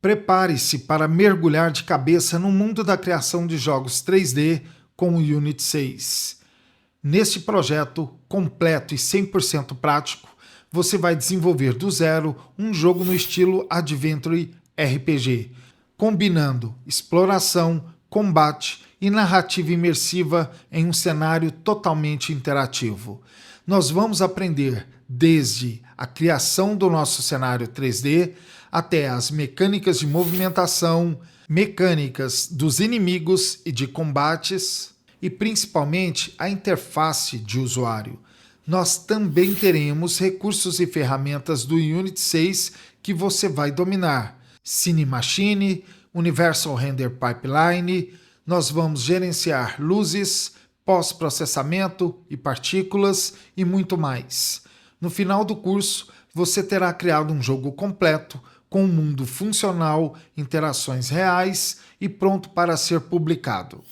Prepare-se para mergulhar de cabeça no mundo da criação de jogos 3D com o Unity 6. Neste projeto completo e 100% prático, você vai desenvolver do zero um jogo no estilo Adventure RPG, combinando exploração, combate e narrativa imersiva em um cenário totalmente interativo. Nós vamos aprender desde a criação do nosso cenário 3D até as mecânicas de movimentação, mecânicas dos inimigos e de combates e principalmente a interface de usuário. Nós também teremos recursos e ferramentas do Unity 6 que você vai dominar. Cinemachine, Universal Render Pipeline, nós vamos gerenciar luzes, pós-processamento e partículas e muito mais. No final do curso, você terá criado um jogo completo, com um mundo funcional, interações reais e pronto para ser publicado.